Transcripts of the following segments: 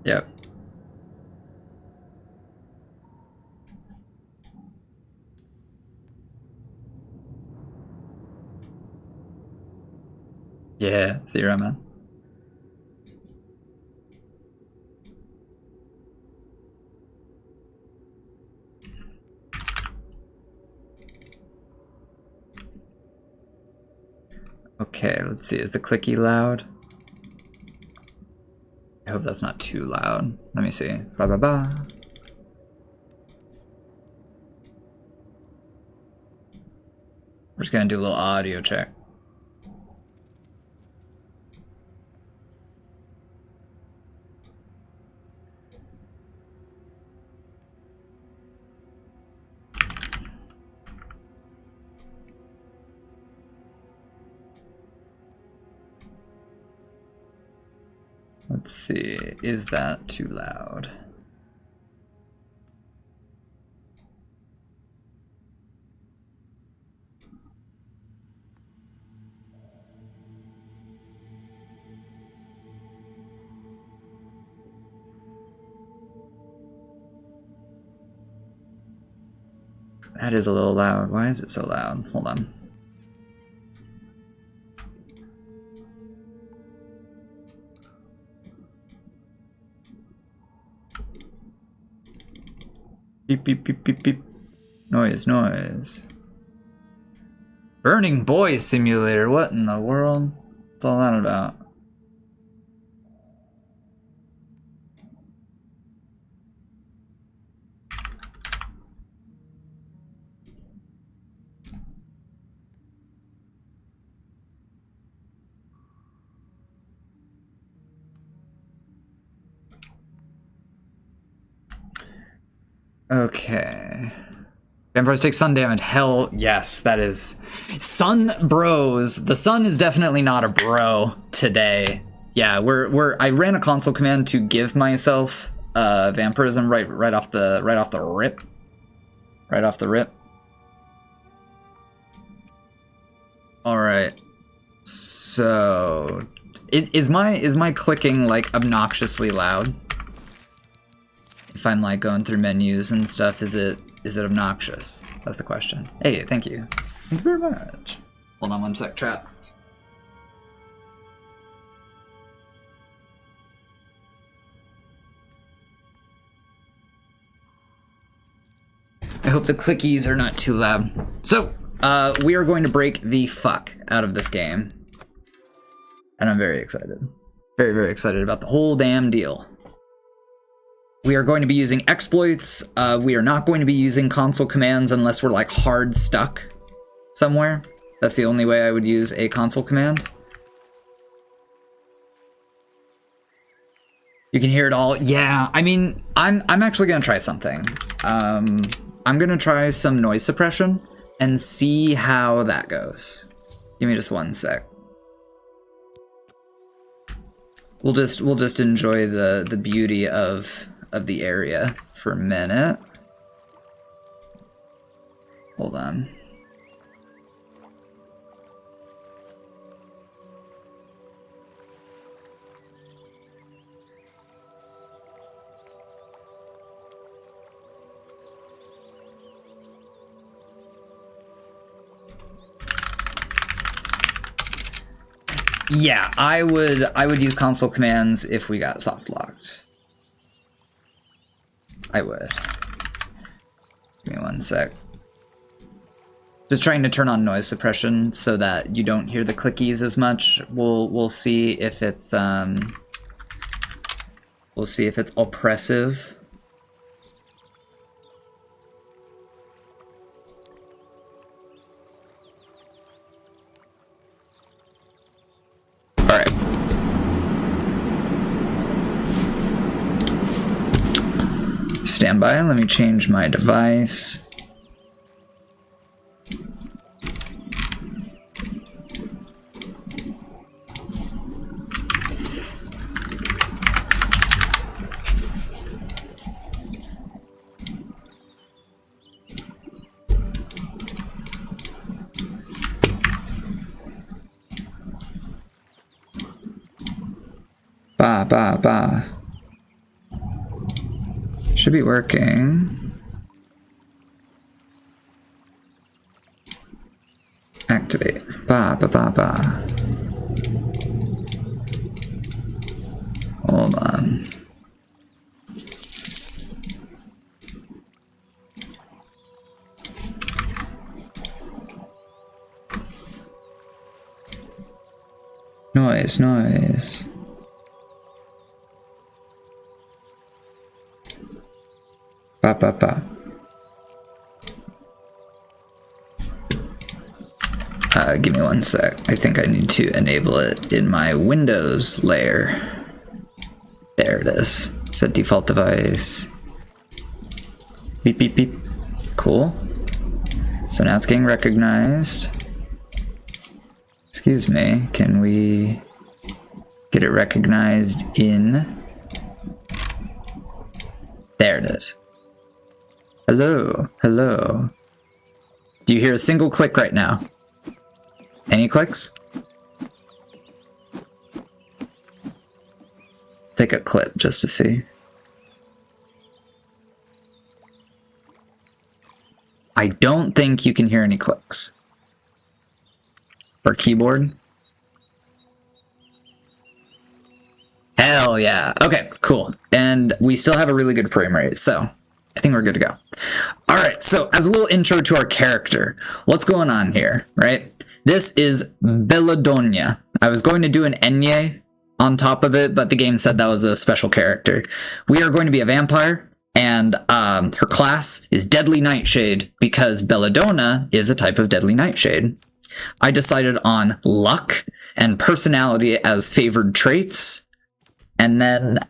Yep. Yeah, see you around, man. Okay, let's see. Is the clicky loud? I hope that's not too loud. Let me see. Ba ba ba. We're just gonna do a little audio check. Let's see, is that too loud? That is a little loud. Why is it so loud? Hold on. Beep, beep, beep, beep, beep. Noise, noise. Burning Boy Simulator. What in the world? What's all that about? Okay. Vampires take sun damage. Hell yes, that is. Sun bros. The sun is definitely not a bro today. Yeah, I ran a console command to give myself vampirism right off the rip. Right off the rip. Alright. So is my clicking like obnoxiously loud? If I'm like going through menus and stuff, is it obnoxious? That's the question. Hey, thank you. Thank you very much. Hold on one sec, chat. I hope the clickies are not too loud. So, we are going to break the fuck out of this game. And I'm very excited. Very, very excited about the whole damn deal. We are going to be using exploits. We are not going to be using console commands unless we're like hard stuck somewhere. That's the only way I would use a console command. You can hear it all. Yeah, I mean, I'm actually gonna try something. I'm gonna try some noise suppression and see how that goes. Give me just one sec. We'll just enjoy the beauty of the area for a minute. Hold on. Yeah, I would use console commands if we got soft locked. I would. Give me one sec. Just trying to turn on noise suppression so that you don't hear the clickies as much. We'll see if it's oppressive. All right. Stand by, let me change my device. Ba ba ba. Should be working. Activate. Ba ba ba ba. Hold on. Noise, noise. Ba ba ba. Give me one sec. I think I need to enable it in my Windows layer. There it is. Set default device. Beep, beep, beep. Cool. So now it's getting recognized. Excuse me, can we get it recognized in... There it is. Hello, hello. Do you hear a single click right now? Any clicks? Take a clip just to see. I don't think you can hear any clicks. Or keyboard. Hell yeah. Okay, cool. And we still have a really good frame rate, so I think we're good to go. All right, so as a little intro to our character, what's going on here, right? This is Belladonna. I was going to do an Enye on top of it, but the game said that was a special character. We are going to be a vampire, and her class is Deadly Nightshade because Belladonna is a type of Deadly Nightshade. I decided on luck and personality as favored traits. And then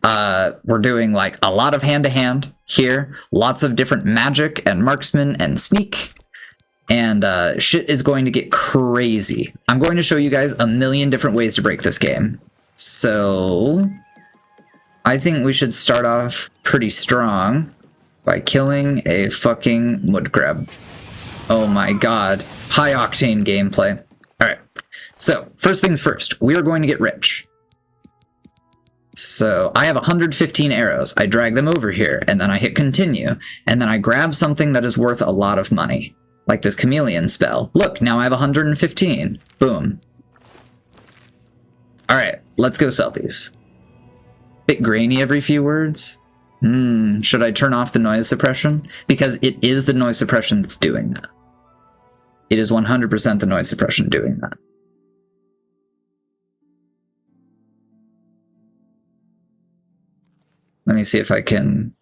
we're doing like a lot of hand-to-hand here. Lots of different magic and marksman and sneak. And shit is going to get crazy. I'm going to show you guys a million different ways to break this game. So I think we should start off pretty strong by killing a fucking mud crab. Oh my god. High octane gameplay. Alright. So, first things first. We are going to get rich. So, I have 115 arrows. I drag them over here, and then I hit continue, and then I grab something that is worth a lot of money. Like this chameleon spell. Look, now I have 115. Boom. Alright, let's go sell these. Bit grainy every few words. Should I turn off the noise suppression? Because it is the noise suppression that's doing that. It is 100% the noise suppression doing that. Let me see if I can...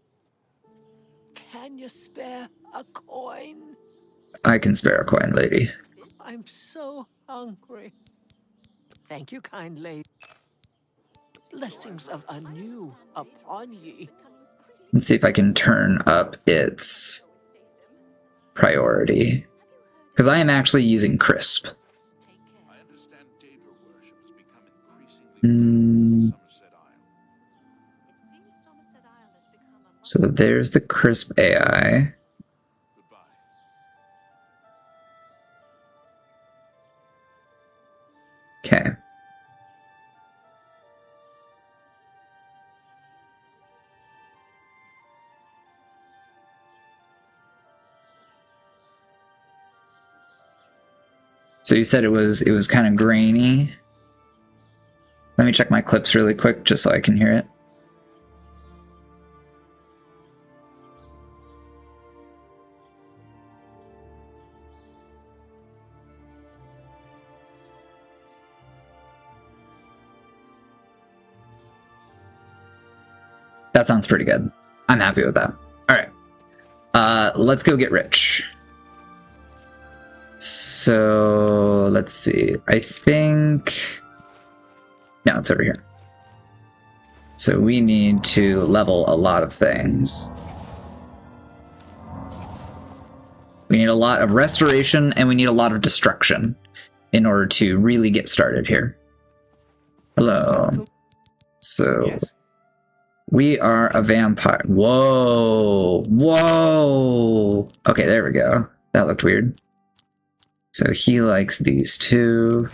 Can you spare a coin? I can spare a coin, lady. I'm so hungry. Thank you, kind lady. Blessings of anew upon ye. Let's see if I can turn up its priority. Because I am actually using crisp. So there's the crisp AI. Okay. So you said it was kind of grainy. Let me check my clips really quick just so I can hear it. That sounds pretty good. I'm happy with that. All right. Let's go get rich. So let's see. I think... No, it's over here. So we need to level a lot of things. We need a lot of restoration and we need a lot of destruction in order to really get started here. Hello. So... Yes. We are a vampire. Whoa. Whoa. Okay, there we go. That looked weird. So he likes these two.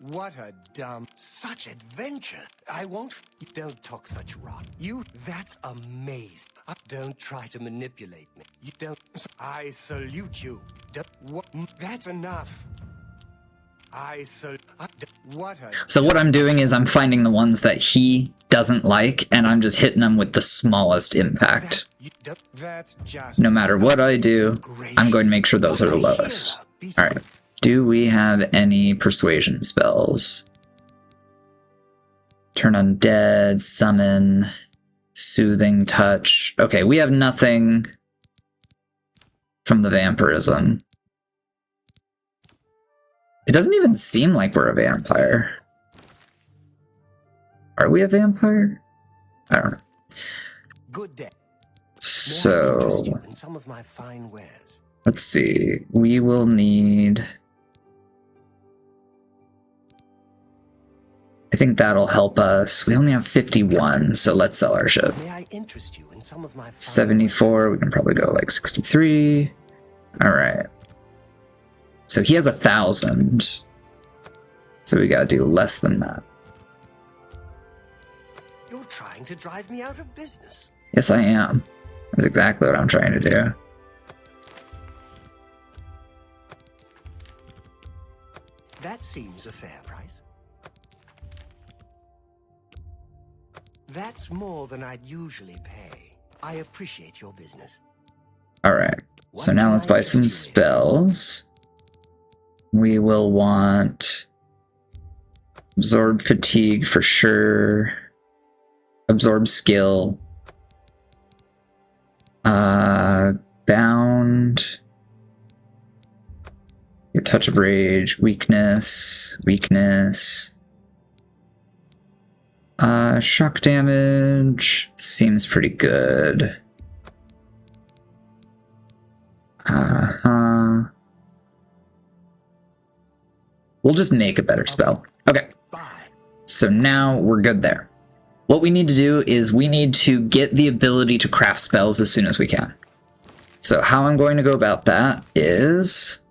What a dumb, such adventure. I won't. Don't talk such rot. That's amazing. Don't try to manipulate me. You don't. I salute you. That's enough. So what I'm doing is I'm finding the ones that he doesn't like, and I'm just hitting them with the smallest impact. No matter what I do, I'm going to make sure those are the lowest. Alright, do we have any persuasion spells? Turn undead, summon, soothing touch. Okay, we have nothing from the vampirism. It doesn't even seem like we're a vampire. Are we a vampire? I don't know. Good day. So, in some of my fine wares. Let's see. We will need... I think that'll help us. We only have 51, so let's sell our ship. May I interest you in some of my 74, we can probably go like 63. Alright. So he has 1,000. So we gotta do less than that. You're trying to drive me out of business. Yes, I am. That's exactly what I'm trying to do. That seems a fair price. That's more than I'd usually pay. I appreciate your business. Alright, so now let's buy some spells. We will want Absorb Fatigue for sure. Absorb Skill. Bound. Your Touch of Rage. Weakness. Weakness. Shock damage seems pretty good. We'll just make a better spell. Okay. So now we're good there. What we need to do is we need to get the ability to craft spells as soon as we can. So how I'm going to go about that is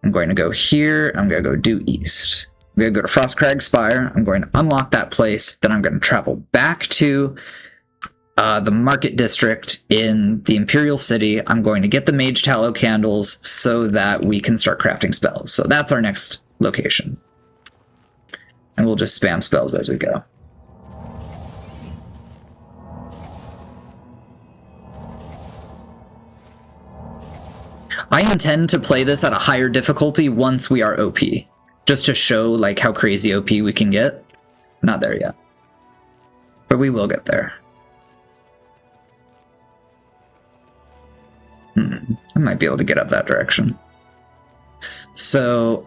I'm going to go here. I'm going to go due east. I'm going to go to Frostcrag Spire. I'm going to unlock that place. Then I'm going to travel back to the market district in the Imperial City. I'm going to get the Mage Tallow candles so that we can start crafting spells. So that's our next location. And we'll just spam spells as we go. I intend to play this at a higher difficulty once we are OP. Just to show like how crazy OP we can get. Not there yet. But we will get there. I might be able to get up that direction. So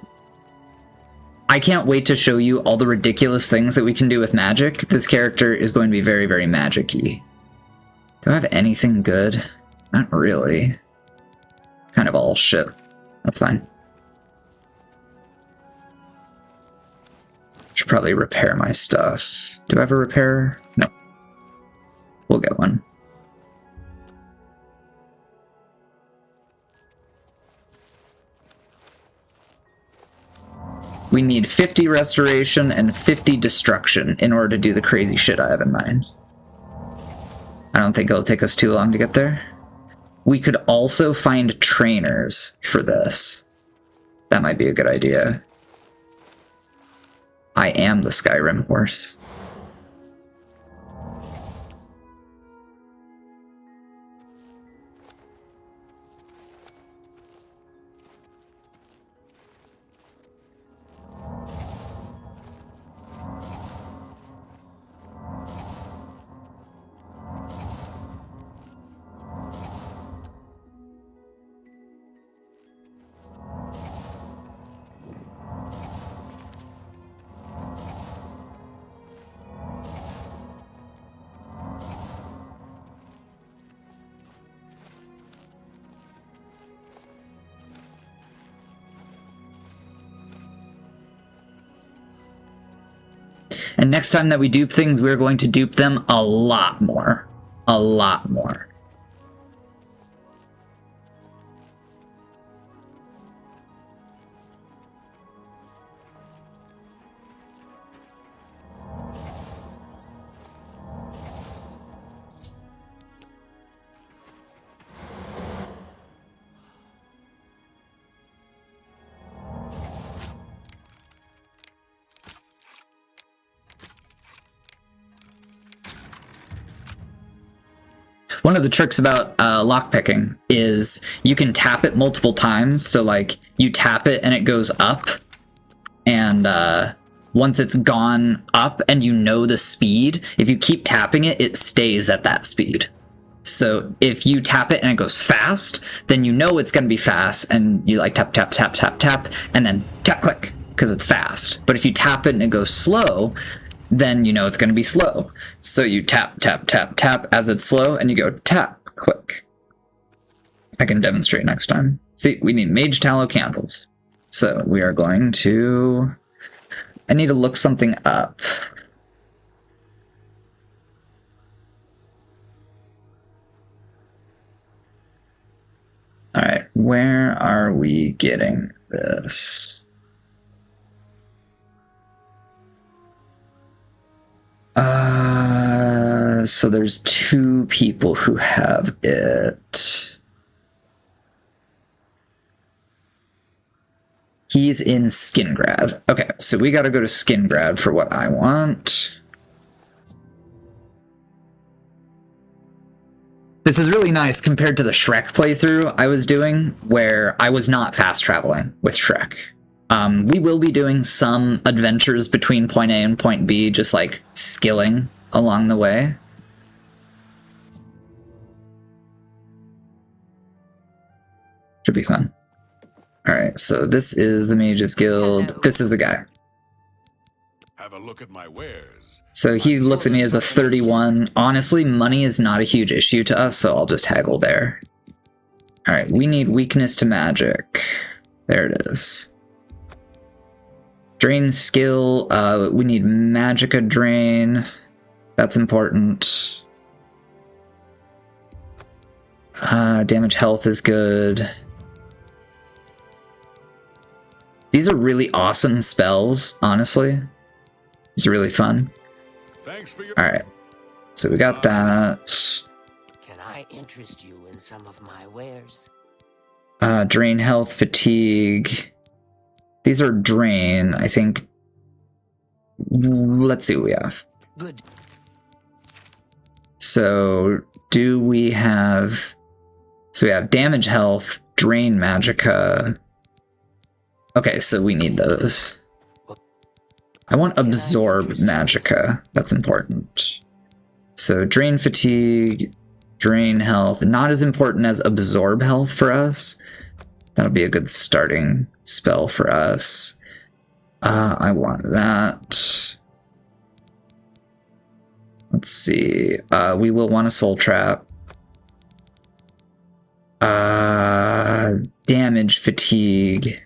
I can't wait to show you all the ridiculous things that we can do with magic. This character is going to be very, very magic-y. Do I have anything good? Not really. Kind of all shit. That's fine. Should probably repair my stuff. Do I have a repair? No. We'll get one. We need 50 restoration and 50 destruction in order to do the crazy shit I have in mind. I don't think it'll take us too long to get there. We could also find trainers for this. That might be a good idea. I am the Skyrim horse. And next time that we dupe things, we're going to dupe them a lot more. A lot more. One of the tricks about lockpicking is you can tap it multiple times. So like you tap it and it goes up, and once it's gone up and you know the speed, if you keep tapping it, it stays at that speed. So if you tap it and it goes fast, then you know it's going to be fast, and you like tap, tap, tap, tap, tap, and then tap, click, because it's fast. But if you tap it and it goes slow, then you know it's going to be slow. So you tap, tap, tap, tap as it's slow, and you go tap, click. I can demonstrate next time. See, we need mage tallow candles. So we are going to... I need to look something up. Alright, where are we getting this? So there's 2 people who have it. He's in Skingrad. Okay, so we gotta go to Skingrad for what I want. This is really nice compared to the Shrek playthrough I was doing, where I was not fast traveling with Shrek. We will be doing some adventures between point A and point B, just like skilling along the way. Should be fun. Alright, so this is the Mages Guild. Hello. This is the guy. Have a look at my wares. So he looks at me as a 31. Honestly, money is not a huge issue to us, so I'll just haggle there. Alright, we need weakness to magic. There it is. Drain skill, we need magicka drain. That's important. Damage health is good. These are really awesome spells, honestly. It's really fun. Thanks for your Alright, so we got that. Can I interest you in some of my wares? Drain health, fatigue. These are drain, I think. Let's see what we have. Good. So, do we have... So we have damage health, drain magicka. Okay, so we need those. I want absorb magicka. That's important. So drain fatigue, drain health. Not as important as absorb health for us. That'll be a good starting spell for us. I want that. Let's see. We will want a soul trap. Damage fatigue.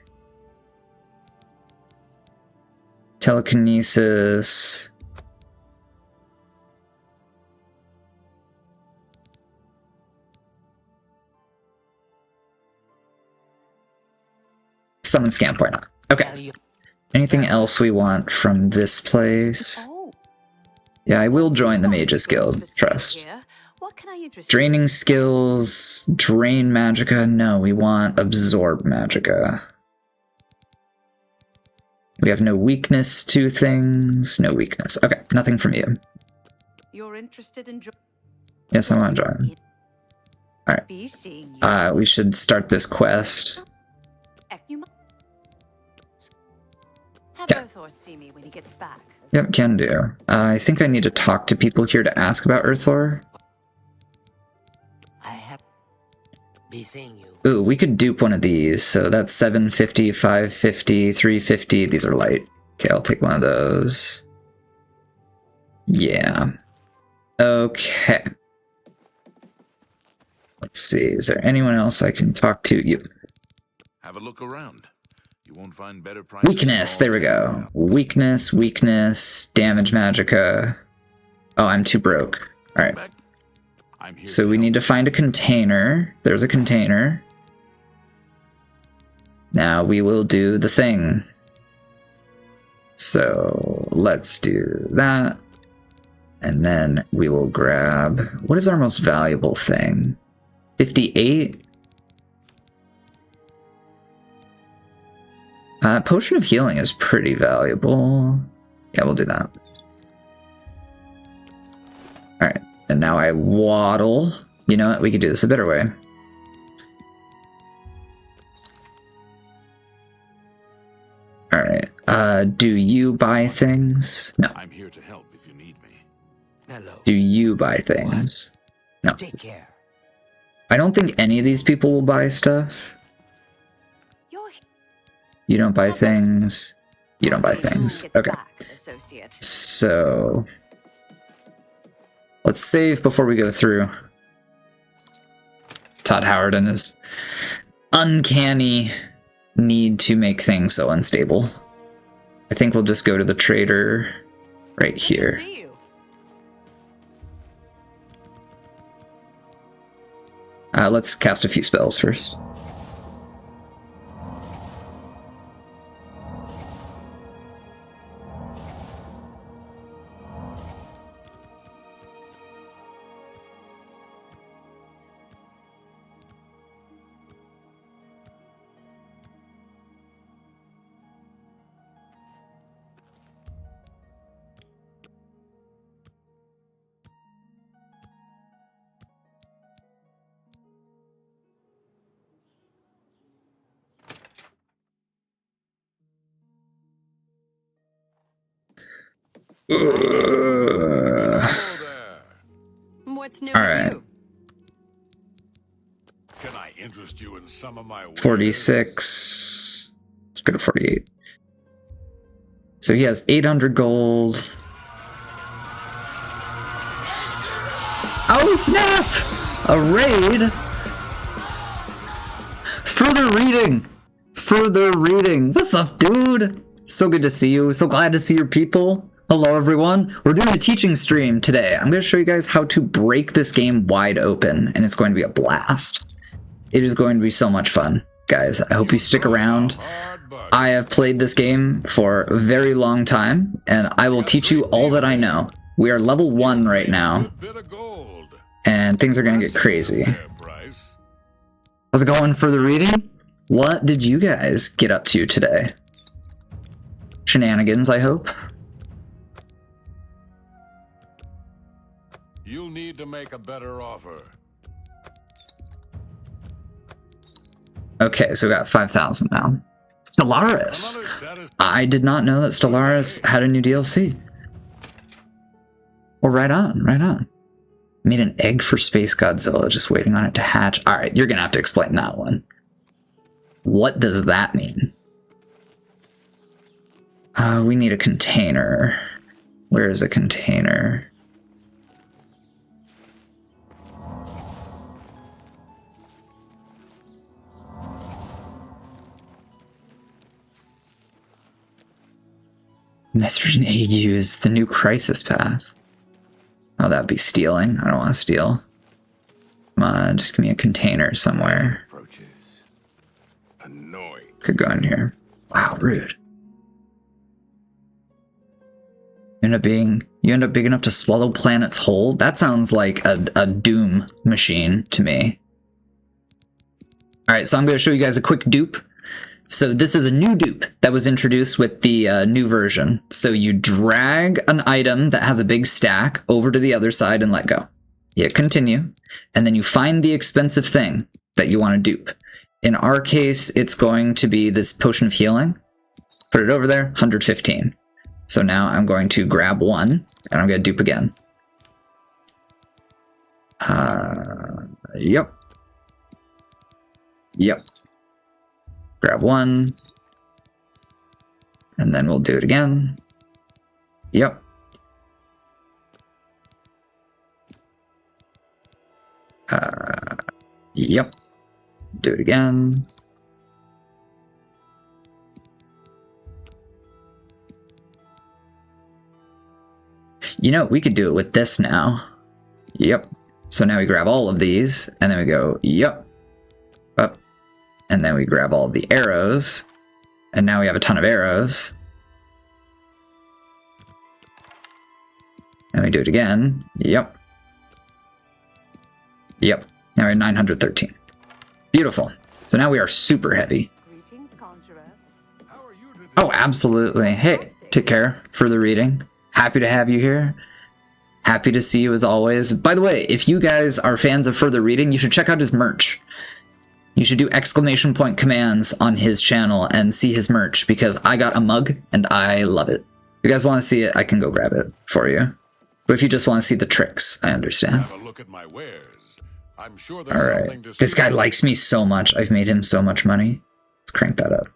Telekinesis. Summon scamp, why not? Okay. Anything else we want from this place? Oh, Yeah, I will join the Mages Guild, trust. what can I interest Draining skills, drain magicka. No, we want absorb magicka. We have no weakness to things. No weakness. Okay, nothing from you. You're interested in Yes, I want to join. Alright. be seeing you. We should start this quest. You have Yeah. Earthor see me when he gets back. Yep, can do. I think I need to talk to people here to ask about Earthlore. I have be seeing you. Ooh, we could dupe one of these. So that's 750, 550, 350. These are light. Okay, I'll take one of those. Yeah. Okay. Let's see. Is there anyone else I can talk to? You. Have a look around. You won't find better prices. Weakness. There we go. Weakness, weakness, damage magicka. Oh, I'm too broke. All right. I'm here So we need to find a container. There's a container. Now we will do the thing. So let's do that. And then we will grab... What is our most valuable thing? 58? Potion of Healing is pretty valuable. Yeah, we'll do that. Alright, and now I waddle You know what? We could do this a better way. Alright. Do you buy things? No. I'm here to help if you need me. Hello. Do you buy things? No. Take care. I don't think any of these people will buy stuff. You're You don't buy things. You don't buy things. Gets Okay. back, associate. So let's save before we go through. Todd Howard and his uncanny need to make things so unstable. I think we'll just go to the trader right Good to here. see you. Let's cast a few spells first. Hello there. What's new All with right. you? Can I interest you in some of my wares? 46. Let's go to 48. So he has 800 gold. Oh snap! A raid? Further reading! Further reading! What's up, dude? So good to see you. So glad to see your people. Hello, everyone. We're doing a teaching stream today. I'm going to show you guys how to break this game wide open, and it's going to be a blast. It is going to be so much fun. Guys, I hope you stick around. I have played this game for a very long time, and I will teach you all that I know. We are level 1 right now, and things are going to get crazy. How's it going for the reading? What did you guys get up to today? Shenanigans, I hope. You'll need to make a better offer. Okay, so we got 5,000 now. Stellaris! I did not know that Stellaris had a new DLC. Well, right on, right on. Made an egg for Space Godzilla, just waiting on it to hatch. Alright, you're gonna have to explain that one. What does that mean? We need a container. Where is a container? Messerine AU is the new crisis path. Oh, that'd be stealing. I don't want to steal. Come on, just give me a container somewhere. Approaches. Annoying. Could go in here. Wow, rude. You end up big enough to swallow planets whole? That sounds like a Doom machine to me. Alright, so I'm going to show you guys a quick dupe. So this is a new dupe that was introduced with the new version. So you drag an item that has a big stack over to the other side and let go. Hit continue, and then you find the expensive thing that you want to dupe. In our case, it's going to be this potion of healing. Put it over there, 115. So now I'm going to grab one, and I'm going to dupe again. Yep. Yep. Grab one. And then we'll do it again. Yep. Yep. Do it again. You know, we could do it with this now. Yep. So now we grab all of these, and then we go, yep. Up. And then we grab all the arrows, and now we have a ton of arrows. And we do it again. Yep. Yep. Now we're at 913. Beautiful. So now we are super heavy. Greetings, conjurer. Oh, absolutely. Hey, take care for the reading. Happy to have you here. Happy to see you as always. By the way, if you guys are fans of Further Reading, you should check out his merch. You should do exclamation point commands on his channel and see his merch, because I got a mug and I love it. If you guys want to see it, I can go grab it for you. But if you just want to see the tricks, I understand. Have a look at my wares. I'm sure there's All something right. to This see. guy likes me so much. I've made him so much money. Let's crank that up.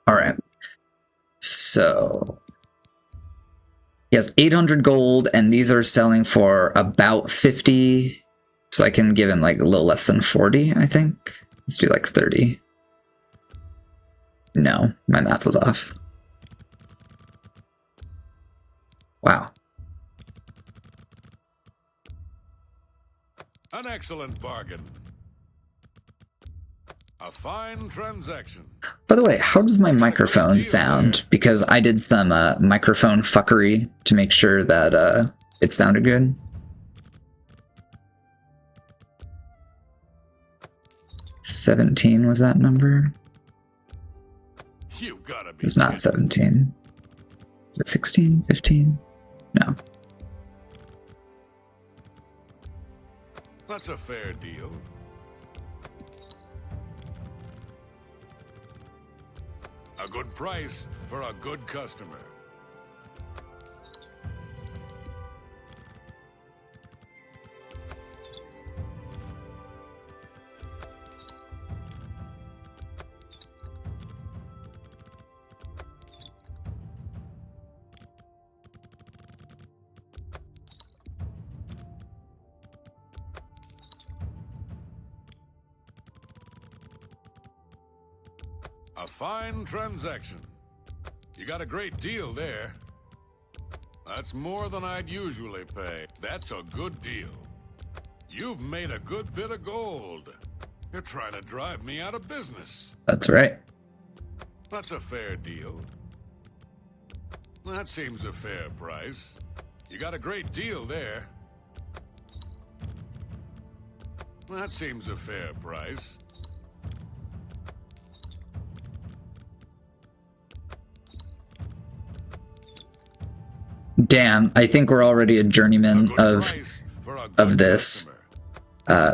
All right. So he has 800 gold, and these are selling for about 50. So I can give him like a little less than 40, I think. Let's do like 30. No, my math was off. Wow. An excellent bargain. A fine transaction. By the way, how does my microphone sound? Because I did some microphone fuckery to make sure that it sounded good. $17 was that number? You gotta be. It was not kidding. 17. Is it 16? 15? No. That's a fair deal. A good price for a good customer. A fine transaction. You got a great deal there. That's more than I'd usually pay. That's a good deal. You've made a good bit of gold. You're trying to drive me out of business. That's right. That's a fair deal. That seems a fair price. You got a great deal there. That seems a fair price. Damn, I think we're already a journeyman of this.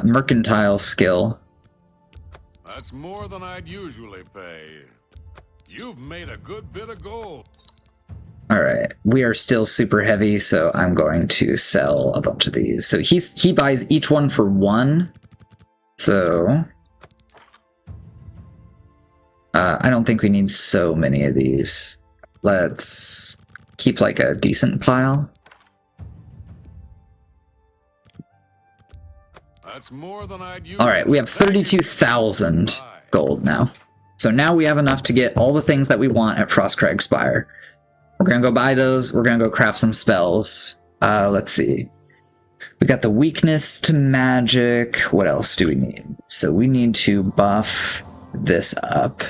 Mercantile skill. That's more than I'd usually pay. You've made a good bit of gold. Alright, we are still super heavy, so I'm going to sell a bunch of these. So he buys each one for 1. So I don't think we need so many of these. Let's keep like a decent pile. That's more than I'd use. All right, we have 32,000 gold now. So now we have enough to get all the things that we want at Frostcrag Spire. We're gonna go buy those. We're gonna go craft some spells. Let's see. We got the weakness to magic. What else do we need? So we need to buff this up.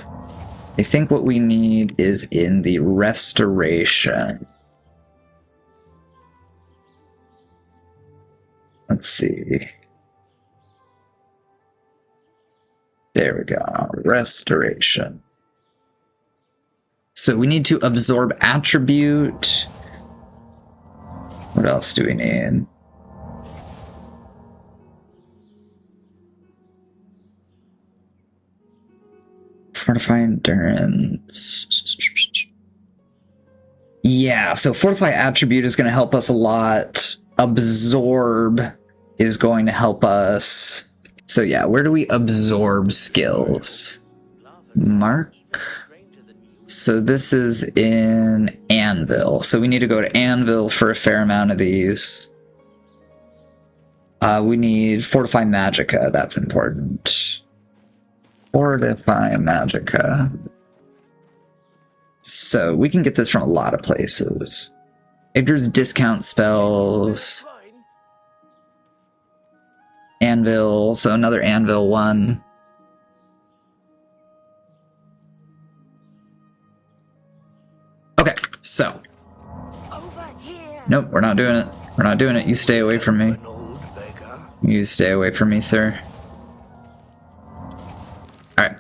I think what we need is in the restoration. Let's see. There we go. Restoration. So we need to absorb attribute. What else do we need? Fortify endurance. Yeah, so fortify attribute is going to help us a lot. Absorb is going to help us. So yeah, where do we absorb skills? Mark. So this is in Anvil. So we need to go to Anvil for a fair amount of these. We need Fortify Magicka. That's important. Fortify Magicka. So we can get this from a lot of places. Edgar's discount spells. Anvil, so another Anvil one. Okay, so. Nope, we're not doing it. We're not doing it. You stay away from me. You stay away from me, sir. Alright.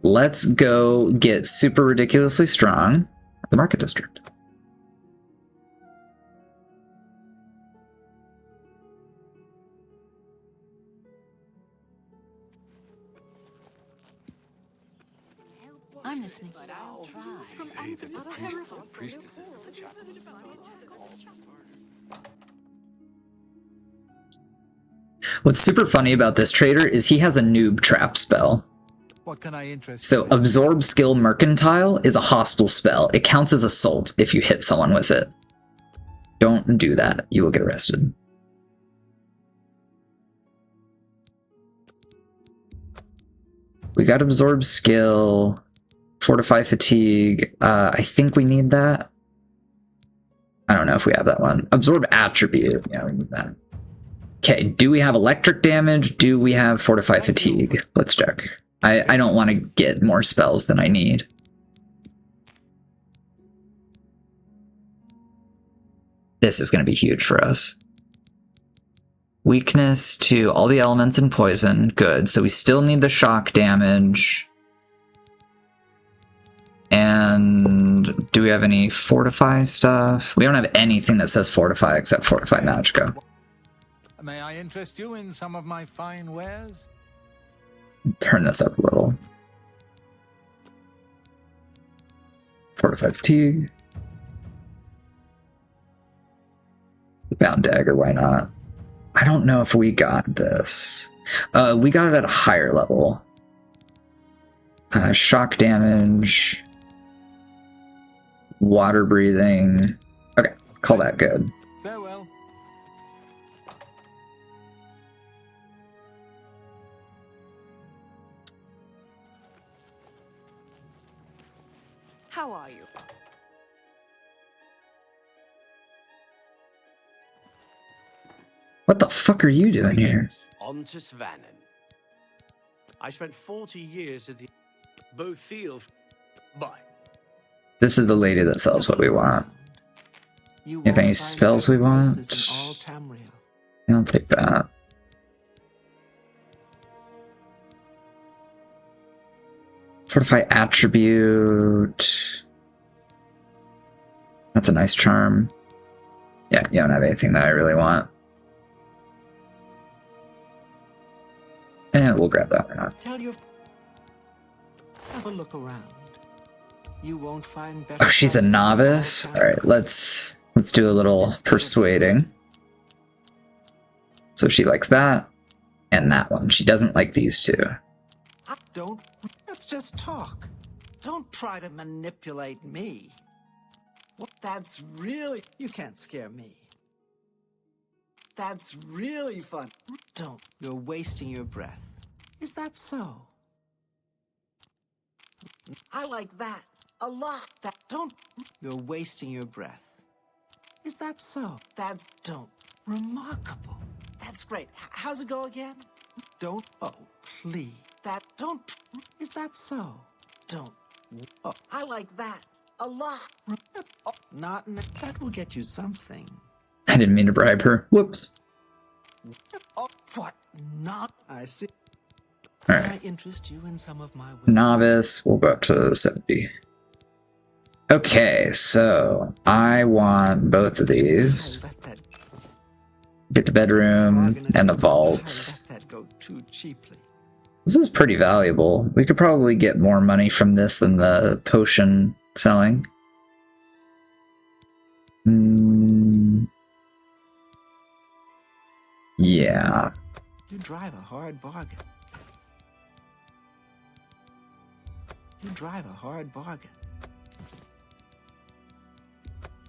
Let's go get super ridiculously strong at the Market District. I'm listening. Say that the priests and priestesses of the chapel. What's super funny about this trader is he has a noob trap spell. What can I interest So you in? Absorb Skill Mercantile is a hostile spell. It counts as assault if you hit someone with it. Don't do that. You will get arrested. We got Absorb Skill, Fortify Fatigue. I think we need that. I don't know if we have that one. Absorb Attribute. Yeah, we need that. Okay, do we have electric damage? Do we have Fortify Fatigue? Let's check. I don't want to get more spells than I need. This is going to be huge for us. Weakness to all the elements and poison. Good. So we still need the shock damage. And do we have any Fortify stuff? We don't have anything that says Fortify except Fortify Magicka. May I interest you in some of my fine wares? Turn this up a little. Fortify Fatigue. Bound Dagger, why not? I don't know if we got this. We got it at a higher level. Shock damage. Water breathing. Okay, call that good. Farewell. How are you? What the fuck are you doing here? On to Svanen. I spent 40 years at the both field. Bye. This is the lady that sells what we want. You Have any won't find spells we better want? places in all Tamriel. Yeah, I'll take that. Fortify Attribute. That's a nice charm. Yeah, you don't have anything that I really want. And we'll grab that or not. Tell your. Have a look around. You won't find better. Oh, she's a places in all novice? Tamriel. Alright, let's do a little persuading. So she likes that and that one. She doesn't like these two. Don't. Let's just talk. Don't try to manipulate me. What? That's really. You can't scare me. That's really fun. Don't. You're wasting your breath. Is that so? I like that a lot. That don't. You're wasting your breath. Is that so? That's don't. Remarkable. That's great. How's it go again? Don't. Oh, please. That don't. Is that so? Don't. Oh, I like that a lot. Oh, not. That will get you something. I didn't mean to bribe her. Whoops. Oh, what? Not. I see. Alright. Can I interest you in some of my ways? Novice, we'll go up to 70. Okay, so I want both of these. I let that Get the bedroom bargain and the I vaults. let that go too cheaply. This is pretty valuable. We could probably get more money from this than the potion selling. Yeah. You drive a hard bargain. You drive a hard bargain.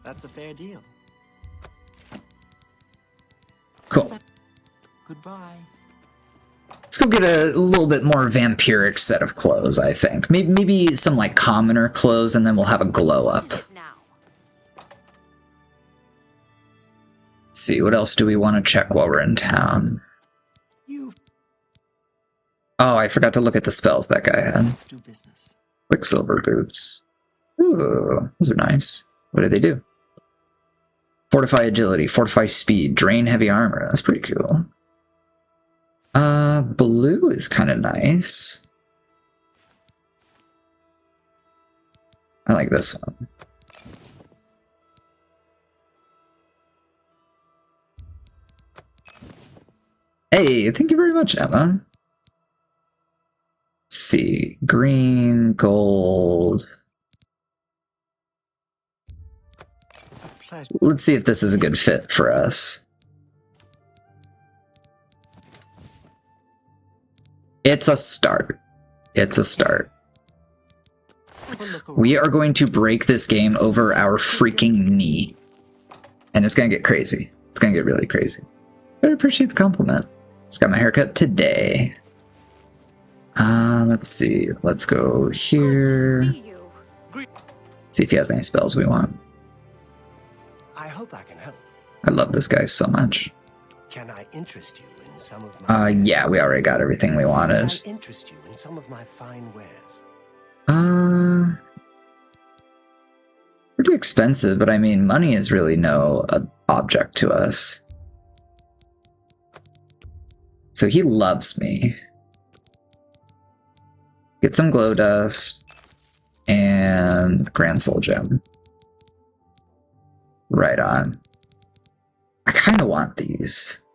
That's a fair deal. Cool. Goodbye. Let's go get a little bit more vampiric set of clothes, I think. Maybe some like commoner clothes and then we'll have a glow up. Now. Let's see, what else do we want to check while we're in town? You. Oh, I forgot to look at the spells that guy had. Let's do business. Quicksilver boots. Ooh, those are nice. What do they do? Fortify agility, fortify speed, drain heavy armor. That's pretty cool. Blue is kind of nice. I like this one. Hey, thank you very much, Emma. see. Green, gold. A pleasure. Let's see if this is a good fit for us. It's a start. It's a start. Have a look around. We are going to break this game over our freaking knee. And it's gonna get crazy. It's gonna get really crazy. I appreciate the compliment. Just got my haircut today. Let's see. Let's go here. See you. See if he has any spells we want. I hope I can help. I love this guy so much. Can I interest you in some of my... Yeah, we already got everything we Can I wanted. interest you in some of my fine wares? Pretty expensive, but I mean, money is really no object to us. So he loves me. Get some glow dust and Grand Soul Gem. Right on. I kind of want these.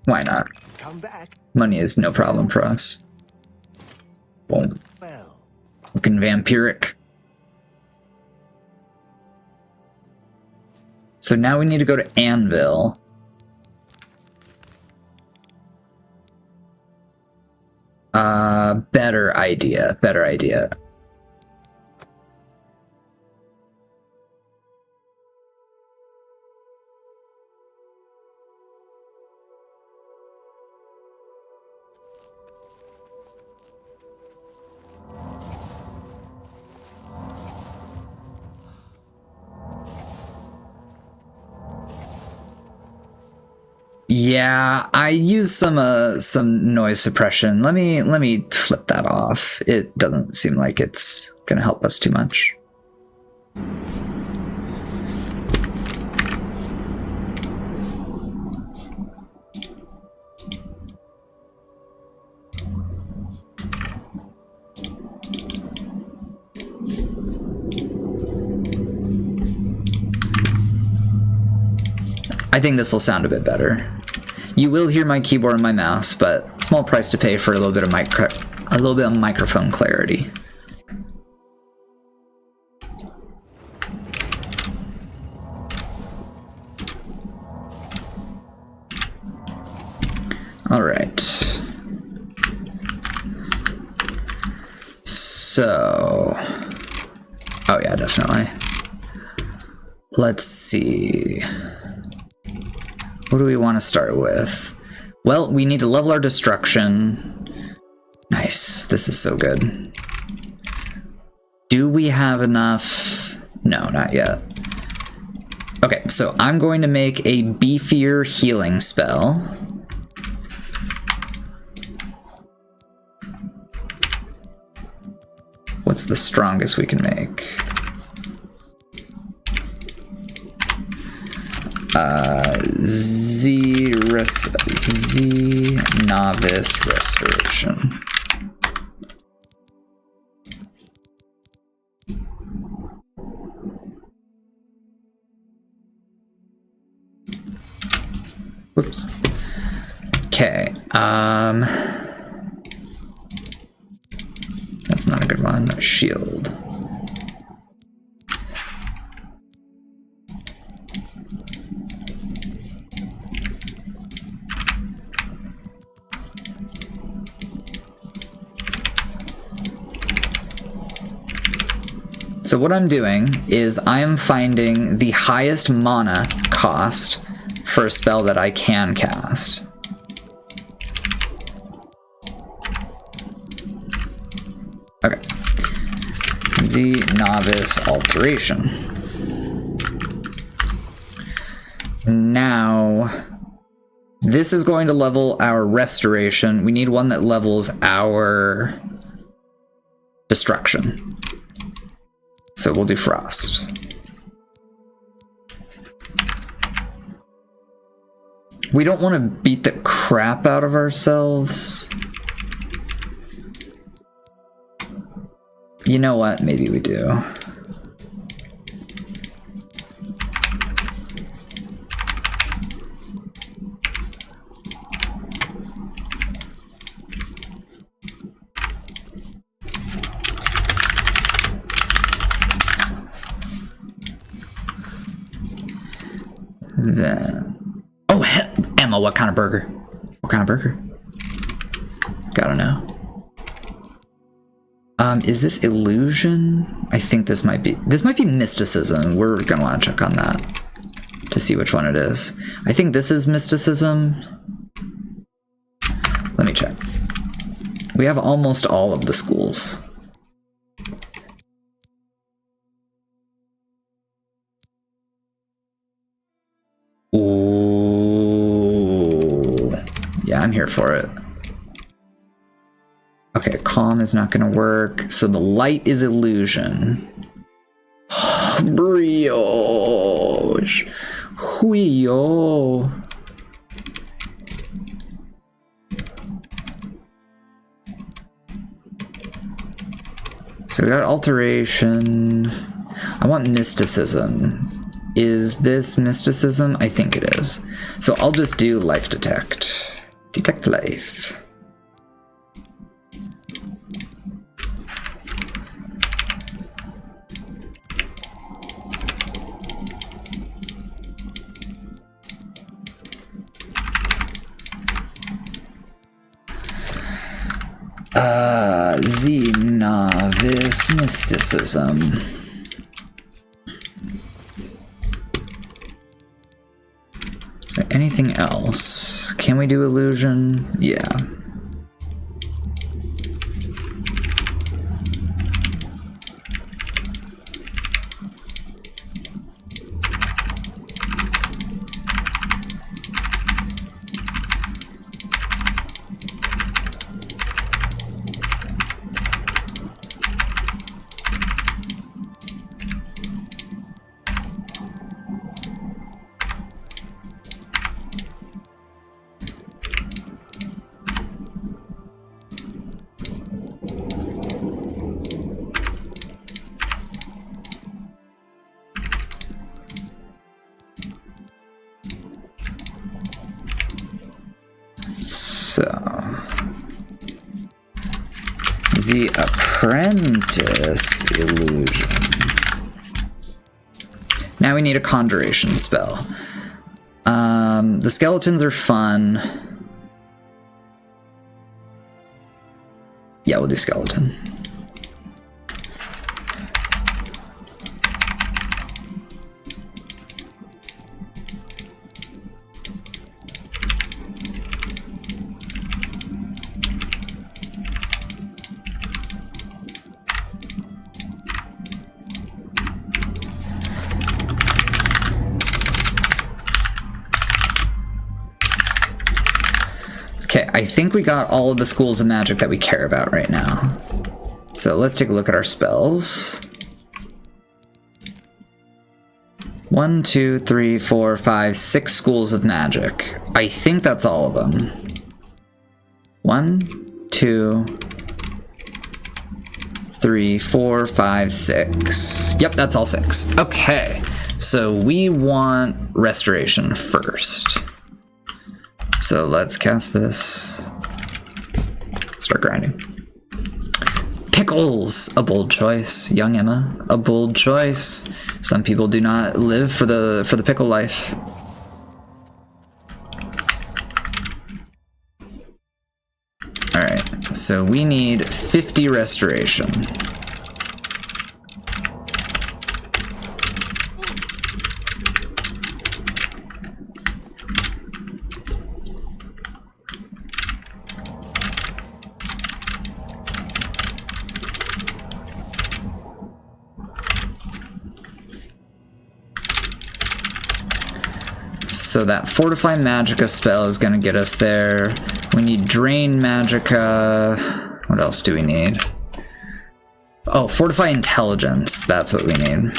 Why not? Come back. Money is no problem for us. Boom. Well, Looking vampiric. So now we need to go to Anvil. Better idea. Better idea. Yeah, I use some noise suppression. Let me flip that off. It doesn't seem like it's gonna help us too much. I think this will sound a bit better. You will hear my keyboard and my mouse, but small price to pay for a little bit of microphone clarity. All right. So, oh yeah, definitely. Let's see. What do we want to start with? Well, we need to level our destruction. Nice. This is so good. Do we have enough? No, not yet. Okay, so I'm going to make a beefier healing spell. What's the strongest we can make? Z Novice Restoration. Whoops. Okay. That's not a good one. Shield. So what I'm doing is I'm finding the highest mana cost for a spell that I can cast. Okay. Z Novice Alteration. Now, this is going to level our Restoration. We need one that levels our Destruction. So we'll do Frost. We don't want to beat the crap out of ourselves. You know what? Maybe we do. Then... Oh, Emma, what kind of burger? What kind of burger? Gotta know. Is this illusion? I think this might be mysticism. We're gonna want to check on that to see which one it is. I think this is mysticism. Let me check. We have almost all of the schools. Ooh. Yeah, I'm here for it. Okay, calm is not gonna work. So the light is illusion. Brioche. Huyo. So we got alteration. I want mysticism. Is this mysticism? I think it is. So I'll just do life detect. Detect life. Z novice mysticism. Is there anything else? Can we do illusion? Yeah. The apprentice illusion. Now we need a conjuration spell. The skeletons are fun. Yeah, we'll do skeleton. Okay, I think we got all of the schools of magic that we care about right now. So let's take a look at our spells. 1, 2, 3, 4, 5, 6 schools of magic. I think that's all of them. 1, 2, 3, 4, 5, 6. Yep, that's all 6. Okay, so we want restoration first. So let's cast this. Start grinding. Pickles! A bold choice. Young Emma. A bold choice. Some people do not live for the pickle life. Alright, so we need 50 restoration. So that Fortify Magicka spell is going to get us there. We need Drain Magicka. What else do we need? Oh, Fortify Intelligence. That's what we need.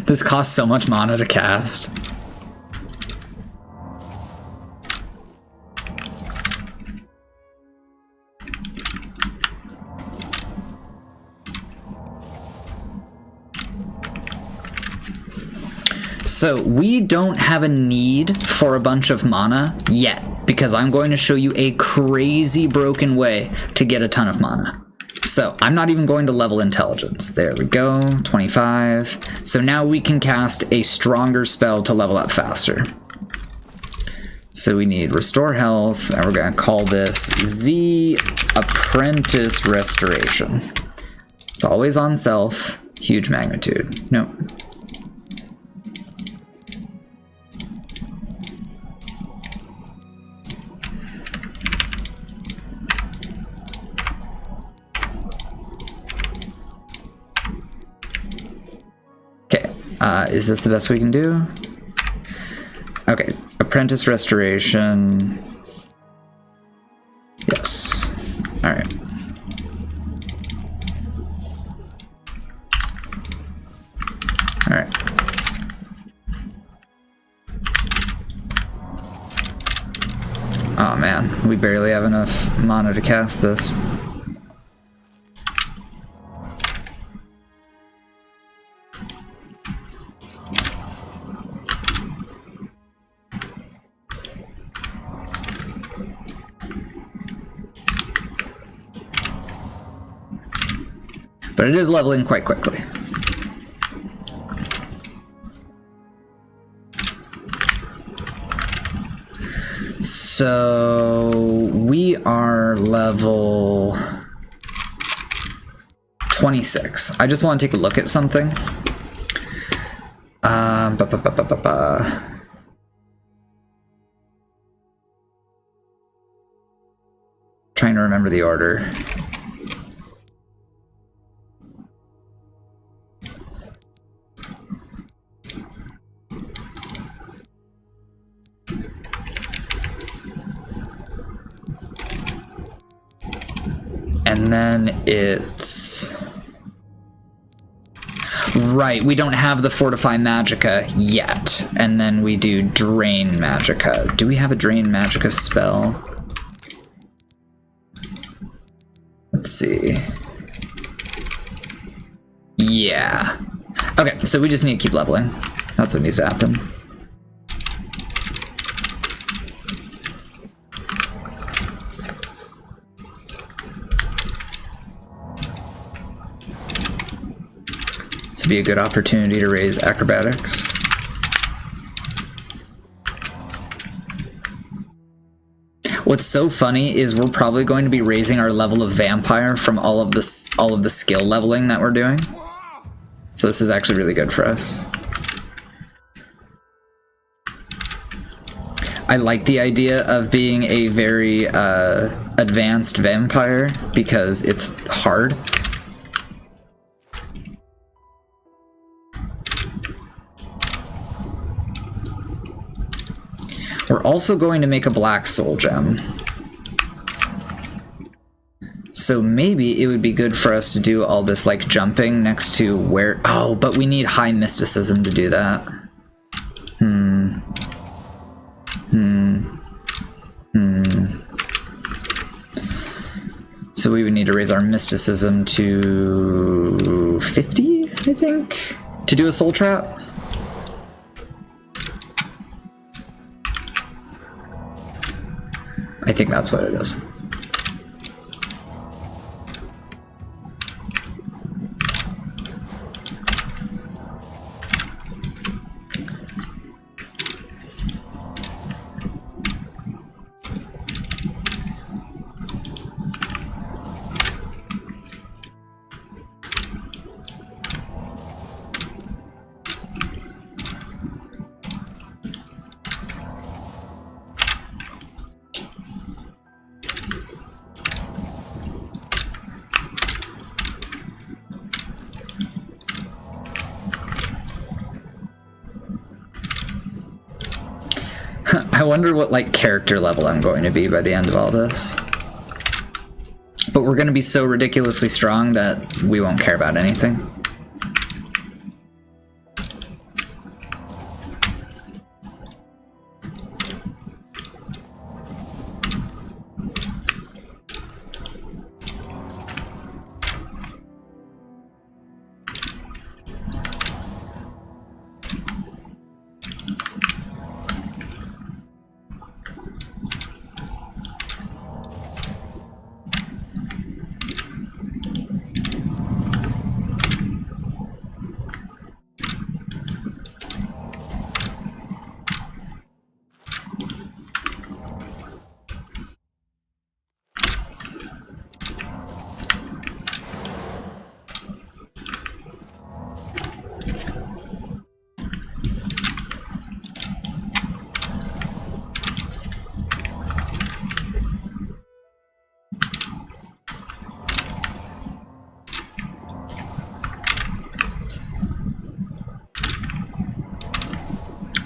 This costs so much mana to cast. So we don't have a need for a bunch of mana yet, because I'm going to show you a crazy broken way to get a ton of mana. So I'm not even going to level intelligence. There we go, 25. So now we can cast a stronger spell to level up faster. So we need restore health, and we're gonna call this Z Apprentice Restoration. It's always on self, huge magnitude. Nope. Is this the best we can do? Okay, Apprentice Restoration. Yes. Alright. Alright. Oh man, we barely have enough mana to cast this. But it is leveling quite quickly. So we are level 26. I just want to take a look at something. Trying to remember the order. And then it's... Right, we don't have the Fortify Magicka yet. And then we do Drain Magicka. Do we have a Drain Magicka spell? Let's see. Yeah. Okay, so we just need to keep leveling. That's what needs to happen. This would be a good opportunity to raise acrobatics. What's so funny is we're probably going to be raising our level of vampire from all of the skill leveling that we're doing. So this is actually really good for us. I like the idea of being a very advanced vampire because it's hard. We're also going to make a black soul gem. So maybe it would be good for us to do all this like jumping next to where... Oh, but we need high mysticism to do that. So we would need to raise our mysticism to 50, I think, to do a soul trap. I think that's what it is. I wonder what like character level I'm going to be by the end of all this. But we're going to be so ridiculously strong that we won't care about anything.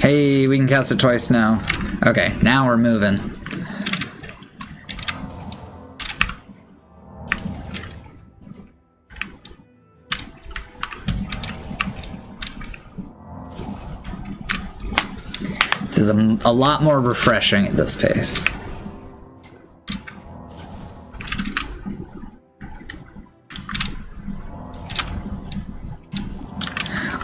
Hey, we can cast it twice now. Okay, now we're moving. This is a lot more refreshing at this pace.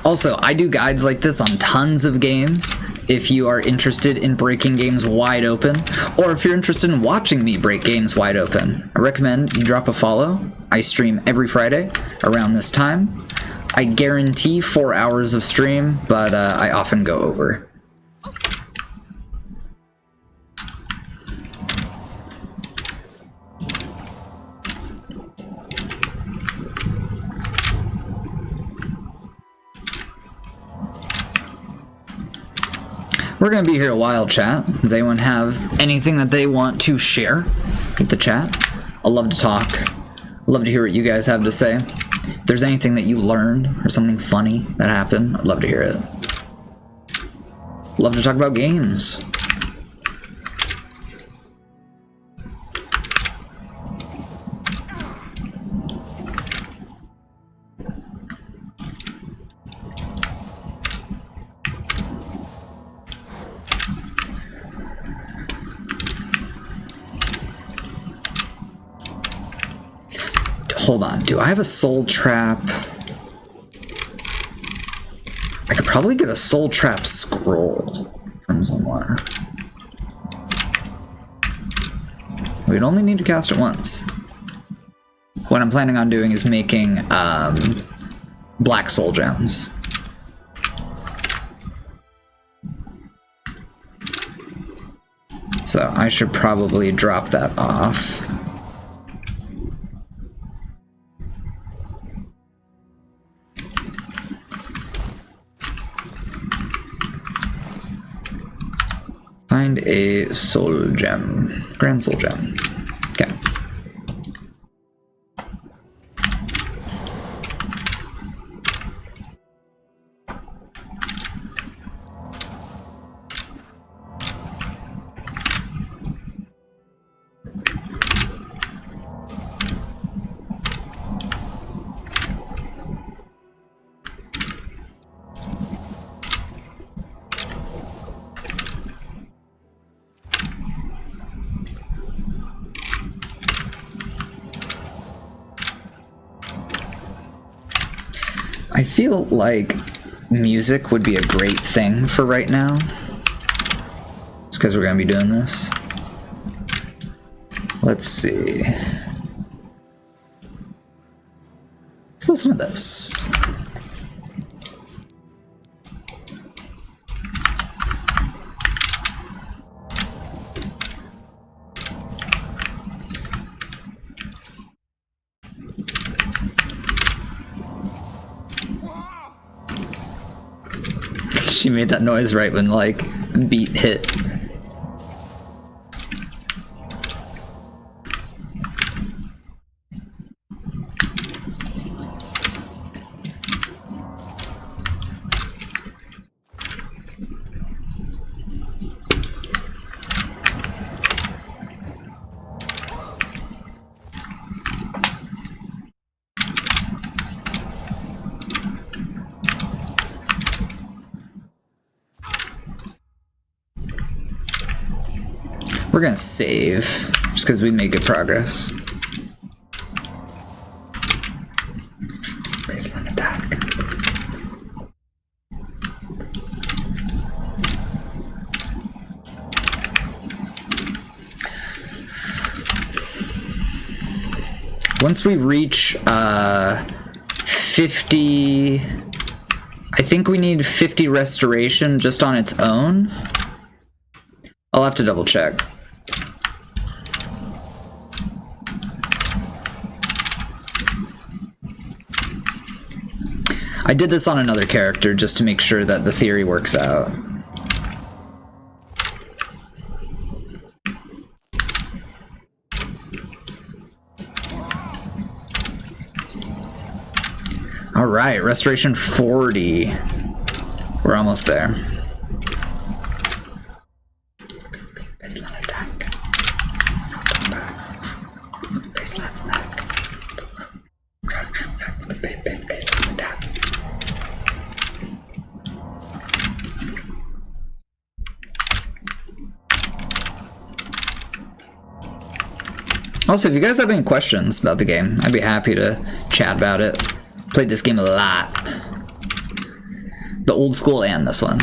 Also, I do guides like this on tons of games. If you are interested in breaking games wide open, or if you're interested in watching me break games wide open, I recommend you drop a follow. I stream every Friday around this time. I guarantee 4 hours of stream, but I often go over. We're going to be here a while, chat. Does anyone have anything that they want to share with the chat? I love to talk. I love to hear what you guys have to say. If there's anything that you learned or something funny that happened, I'd love to hear it. Love to talk about games. Hold on, do I have a soul trap? I could probably get a soul trap scroll from somewhere. We'd only need to cast it once. What I'm planning on doing is making black soul gems. So I should probably drop that off. Find a soul gem. Grand soul gem. Okay. I feel like music would be a great thing for right now. Just because we're going to be doing this. Let's see. Let's listen to this. She made that noise right when, like, beat hit. We're gonna save, just because we made good progress. Bracelet attack. Once we reach 50, I think we need 50 restoration just on its own. I'll have to double check. I did this on another character just to make sure that the theory works out. All right, restoration 40. We're almost there. Also, if you guys have any questions about the game, I'd be happy to chat about it. Played this game a lot. The old school and this one.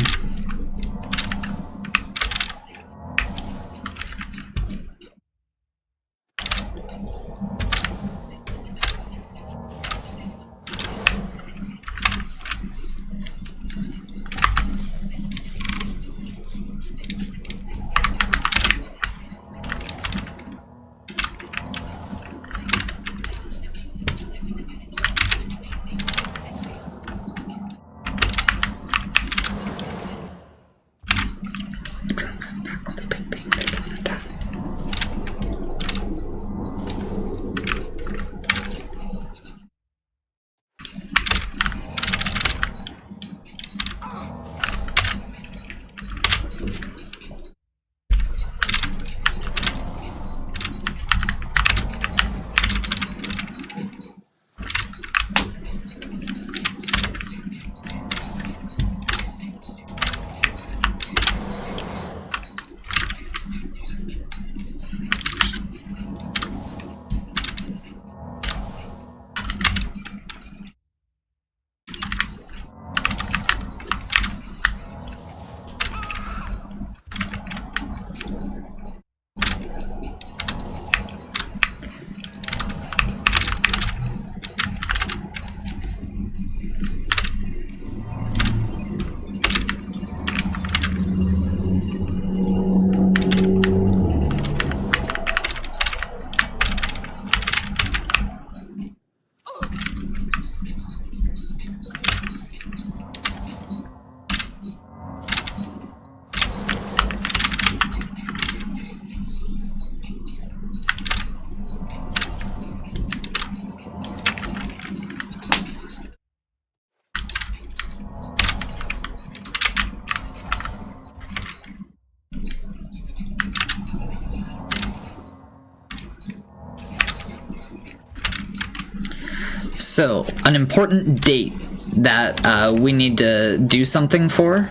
So, an important date that we need to do something for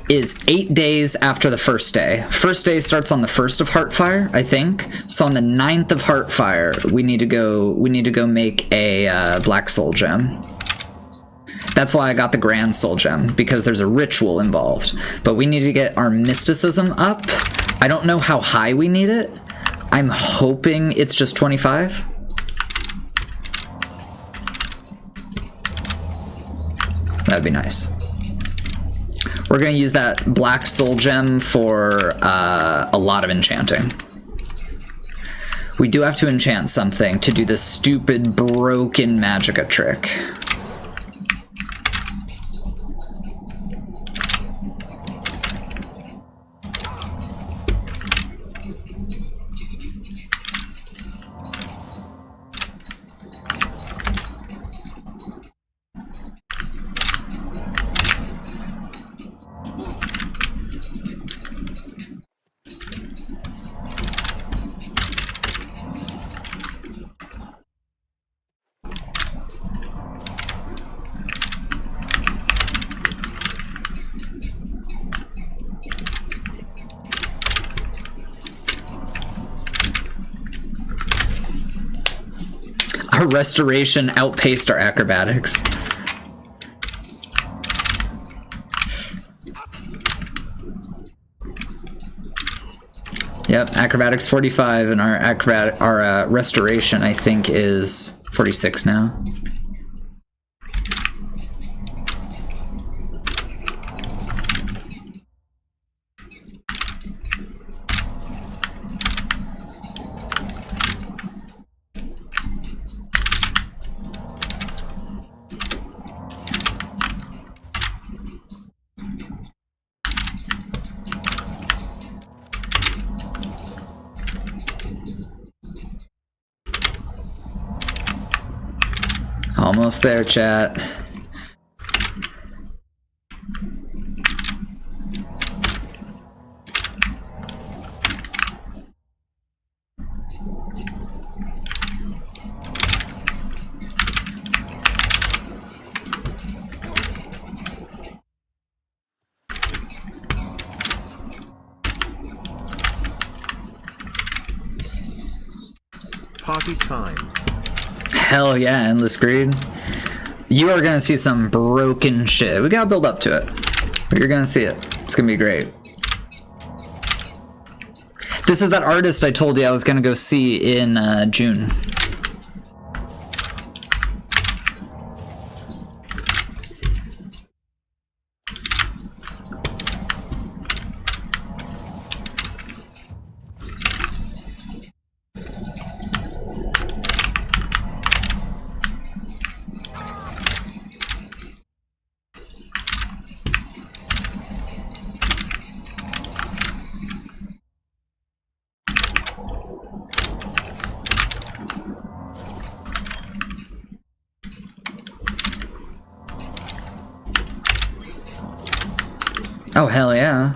is 8 days after the first day. First day starts on the 1st of Heartfire, I think. So on the 9th of Heartfire, we need to go make a Black Soul Gem. That's why I got the Grand Soul Gem, because there's a ritual involved. But we need to get our mysticism up. I don't know how high we need it. I'm hoping it's just 25. That'd be nice. We're gonna use that Black Soul Gem for a lot of enchanting. We do have to enchant something to do this stupid broken Magicka trick. Our restoration outpaced our acrobatics. Yep, acrobatics 45, and our restoration I think is 46 now. Almost there, chat. party time. Hell yeah, Endless Greed. You are gonna see some broken shit. We gotta build up to it. But you're gonna see it. It's gonna be great. This is that artist I told you I was gonna go see in June. Oh, hell yeah.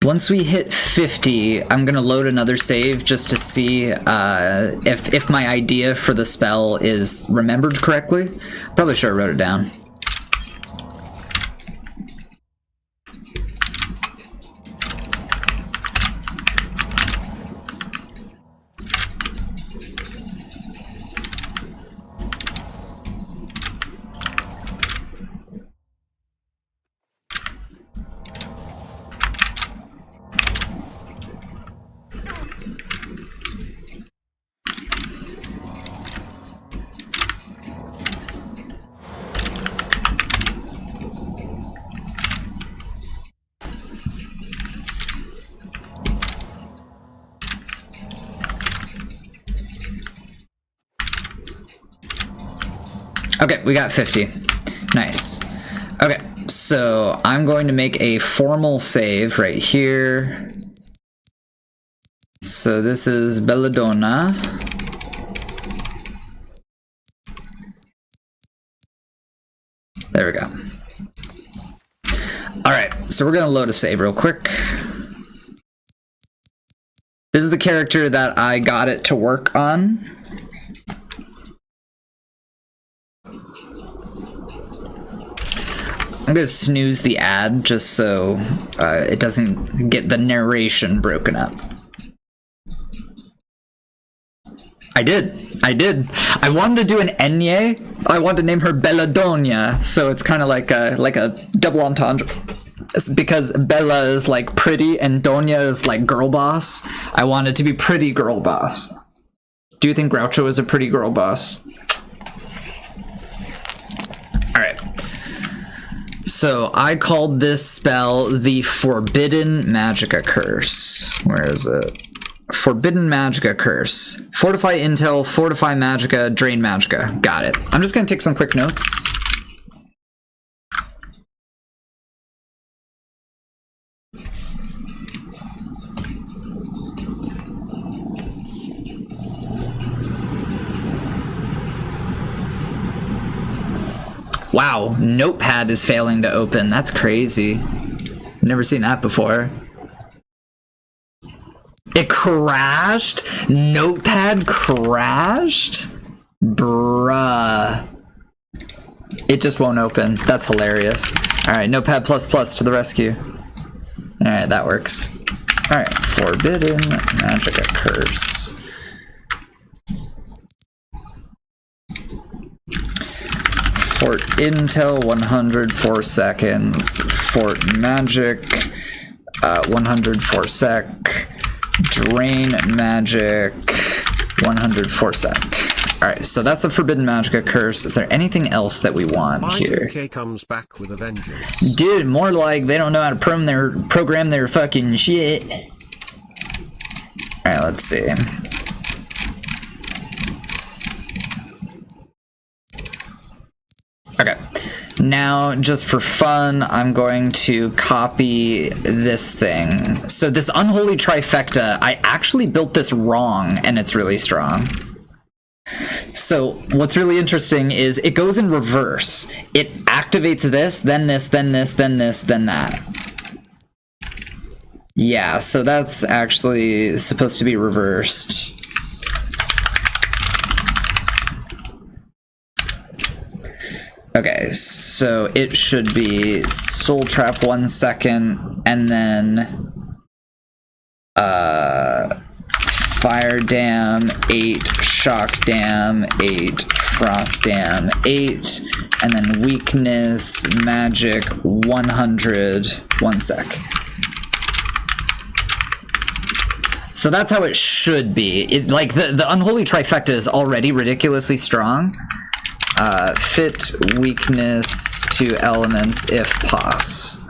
Once we hit 50, I'm gonna load another save just to see if my idea for the spell is remembered correctly. Probably should have wrote it down. Okay, we got 50. Nice. Okay, so I'm going to make a formal save right here. So this is Belladonna. There we go. Alright, so we're gonna load a save real quick. This is the character that I got it to work on. I'm gonna snooze the ad just so it doesn't get the narration broken up. I did. I wanted to do an Enye. I wanted to name her Belladonna, so it's kind of like a double entendre. It's because Bella is like pretty and Doña is like girl boss. I wanted to be pretty girl boss. Do you think Groucho is a pretty girl boss? All right. So I called this spell the Forbidden Magicka Curse. Where is it? Forbidden Magicka Curse. Fortify Intel, Fortify Magicka, Drain Magicka. Got it. I'm just gonna take some quick notes. Wow, Notepad is failing to open. That's crazy. Never seen that before. It crashed? Notepad crashed? Bruh. It just won't open. That's hilarious. Alright, Notepad++ to the rescue. Alright, that works. Alright, Forbidden Magicka Curse. Fort Intel 104 seconds. Fort Magic 104 sec. Drain Magic 104 sec. Alright, so that's the Forbidden Magicka Curse. Is there anything else that we want here? Y2K comes back with a vengeance. Dude, more like they don't know how to program their fucking shit. Alright, let's see. Okay, now just for fun, I'm going to copy this thing. So this Unholy Trifecta, I actually built this wrong, and it's really strong. So what's really interesting is it goes in reverse. It activates this, then this, then this, then this, then that. Yeah, so that's actually supposed to be reversed. Okay, so it should be Soul Trap 1 second, and then Fire Dam 8, Shock Dam 8, Frost Dam 8, and then Weakness, Magic 100, 1 sec. So that's how it should be. It, like, the Unholy Trifecta is already ridiculously strong. Fit weakness to elements if pos.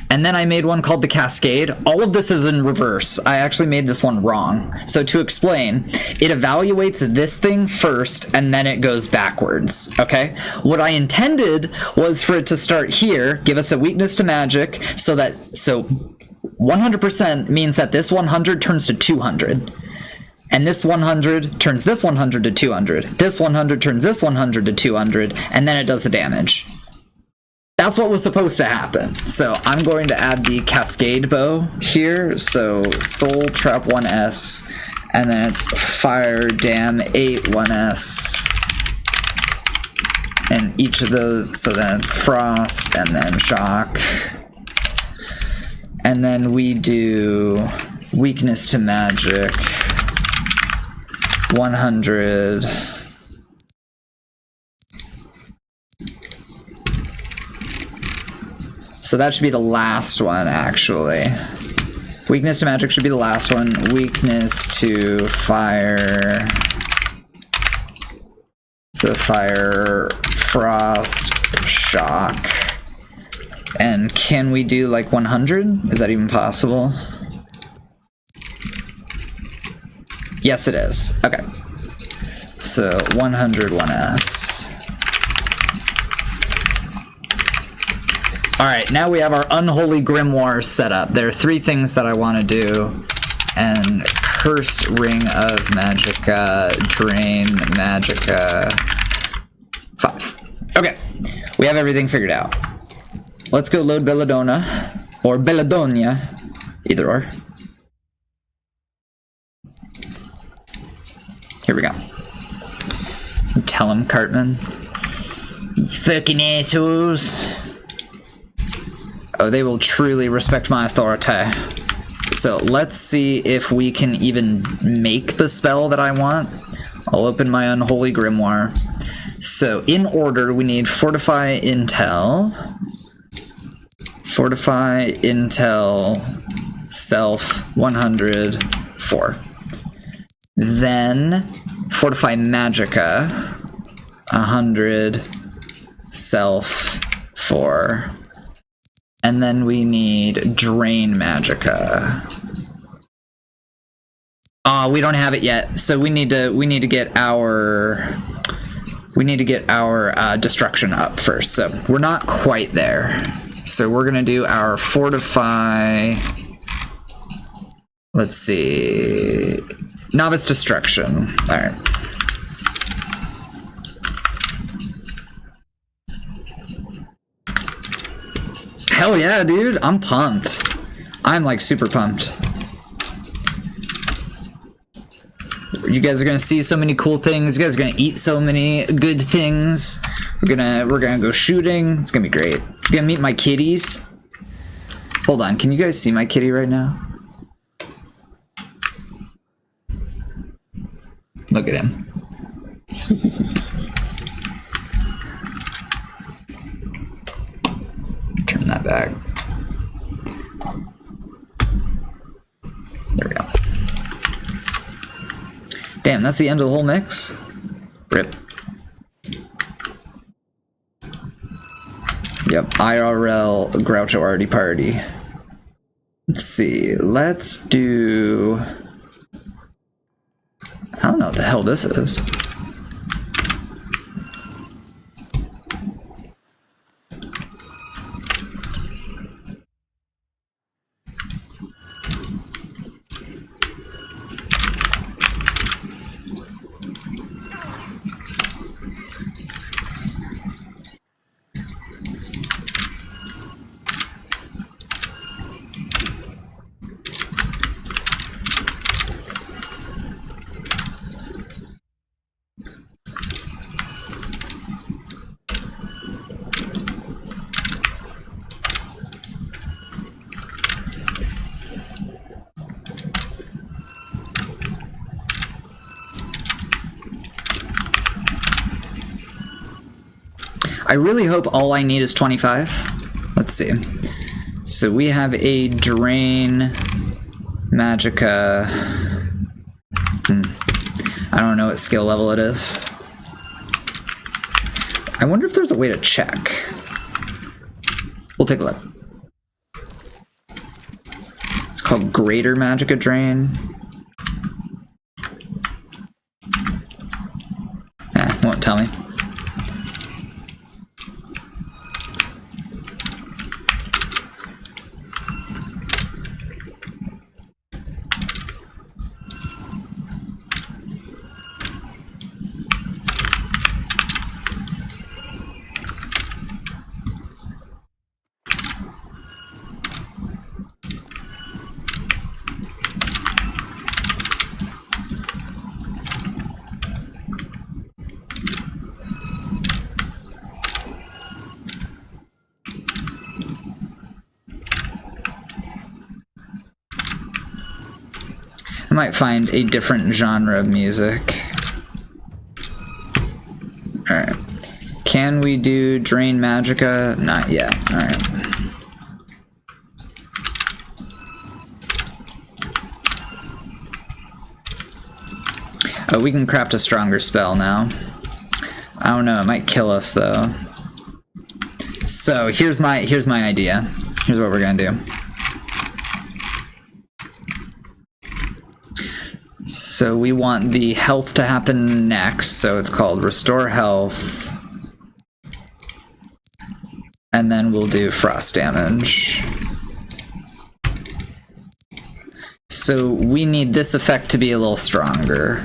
And then I made one called the Cascade. All of this is in reverse. I actually made this one wrong. So to explain, it evaluates this thing first and then it goes backwards, okay? What I intended was for it to start here, give us a weakness to magic, so 100% means that this 100 turns to 200. And this 100 turns this 100 to 200. This 100 turns this 100 to 200, and then it does the damage. That's what was supposed to happen. So I'm going to add the Cascade Bow here. So Soul Trap 1S, and then it's Fire Dam 8 1S. And each of those, so then it's Frost, and then Shock. And then we do Weakness to Magic 100. So that should be the last one, actually. Weakness to Magic should be the last one. Weakness to Fire. So Fire, Frost, Shock. And can we do like 100? Is that even possible? Yes, it is. Okay. So 100 1S. Alright, now we have our Unholy Grimoire set up. There are 3 things that I want to do. And Cursed Ring of Magicka, Drain Magicka. 5. Okay, we have everything figured out. Let's go load Belladonna, or Belladonia, either or. Here we go. Tell him, Cartman. You fucking assholes. Oh, they will truly respect my authority. So let's see if we can even make the spell that I want. I'll open my Unholy Grimoire. So in order, we need Fortify Intel. Fortify Intel Self 104. Then Fortify Magicka 100 Self 4. And then we need Drain Magicka. We don't have it yet, so we need to get our destruction up first. So we're not quite there. So we're gonna do our Fortify. Let's see, Novice Destruction. All right. Hell yeah, dude. I'm pumped. I'm like super pumped. You guys are gonna see so many cool things. You guys are gonna eat so many good things. We're gonna go shooting. It's gonna be great. You're gonna meet my kitties. Hold on, can you guys see my kitty right now? Look at him. Turn that back. There we go. Damn, that's the end of the whole mix? Rip. Yep, IRL Groucho Arty Party. Let's see, let's do... I don't know what the hell this is. I really hope all I need is 25. Let's see. So we have a drain magicka. I don't know what skill level it is. I wonder if there's a way to check. We'll take a look. It's called Greater Magicka Drain. Won't tell me. I might find a different genre of music. Alright. Can we do Drain Magicka? Not yet. Alright. Oh, we can craft a stronger spell now. I don't know, it might kill us though. So here's my idea. Here's what we're gonna do. So we want the health to happen next, so it's called Restore Health. And then we'll do Frost damage. So we need this effect to be a little stronger.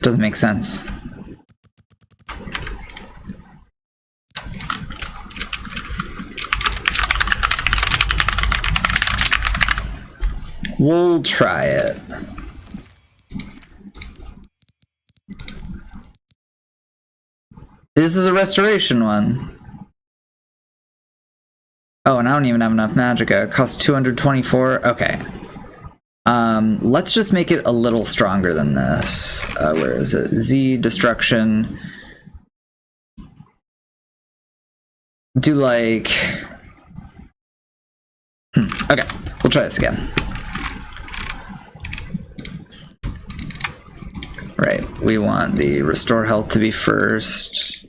Doesn't make sense. We'll try it. This is a restoration one. Oh, and I don't even have enough magicka. It costs 224. Okay. Let's just make it a little stronger than this. Where is it? Z destruction. Do like... Okay, we'll try this again. Right, we want the restore health to be first.